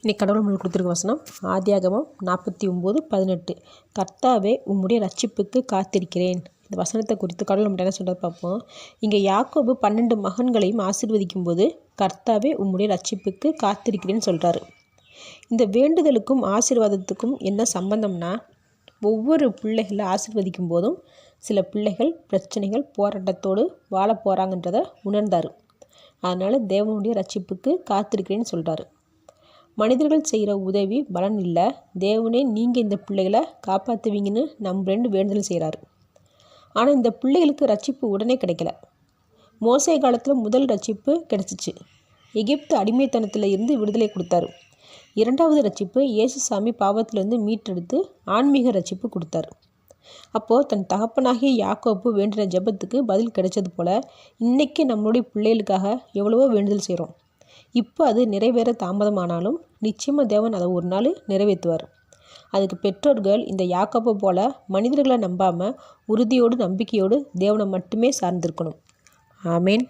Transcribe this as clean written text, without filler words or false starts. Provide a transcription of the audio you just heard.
இன்னைக்கு கடவுள் நம்மளுக்கு கொடுத்துருக்க வசனம் ஆதியாகமம் 49:18. கர்த்தாவே உம்முடைய ரட்சிப்புக்கு காத்திருக்கிறேன். இந்த வசனத்தை குறித்து கடவுள் நம்மகிட்ட என்ன சொல்கிறார் பார்ப்போம். இங்கே யாக்கோபு 12 மகன்களையும் ஆசீர்வதிக்கும் போது கர்த்தாவே உம்முடைய ரட்சிப்புக்கு காத்திருக்கிறேன்னு சொல்கிறாரு. இந்த வேண்டுதலுக்கும் ஆசீர்வாதத்துக்கும் என்ன சம்பந்தம்னா, ஒவ்வொரு பிள்ளைகளை ஆசீர்வதிக்கும் போதும் சில பிள்ளைகள் பிரச்சனைகள் போராட்டத்தோடு வாழ போகிறாங்கன்றதை உணர்ந்தார். அதனால் தேவனுடைய ரட்சிப்புக்கு காத்திருக்கிறேன்னு சொல்கிறாரு. மனிதர்கள் செய்கிற உதவி பலன் இல்லை, தேவனே நீங்கள் இந்த பிள்ளைகளை காப்பாற்றுவீங்கன்னு நம்புறேன்னு வேண்டுதல் செய்கிறாரு. ஆனால் இந்த பிள்ளைகளுக்கு ரட்சிப்பு உடனே கிடைக்கல. மோசே காலத்தில் முதல் ரட்சிப்பு கிடச்சிச்சு. எகிப்து அடிமைத்தனத்தில் இருந்து விடுதலை கொடுத்தாரு. இரண்டாவது ரட்சிப்பு இயேசுசாமி பாவத்திலேருந்து மீட்டெடுத்து ஆன்மீக ரட்சிப்பு கொடுத்தாரு. அப்போது தன் தகப்பனாகிய யாக்கோப்பு வேண்டின ஜெபத்துக்கு பதில் கிடைச்சது போல் இன்றைக்கி நம்மளுடைய பிள்ளைகளுக்காக எவ்வளவோ வேண்டுதல் செய்கிறோம். இப்போ அது நிறைவேற தாமதமானாலும் நிச்சயமாக தேவன் அதை ஒரு நாள் நிறைவேற்றுவார். அதுக்கு பெற்றோர்கள் இந்த யாக்கோப்பை போல் மனிதர்களை நம்பாமல் உறுதியோடு நம்பிக்கையோடு தேவனை மட்டுமே சார்ந்திருக்கணும். ஆமேன்.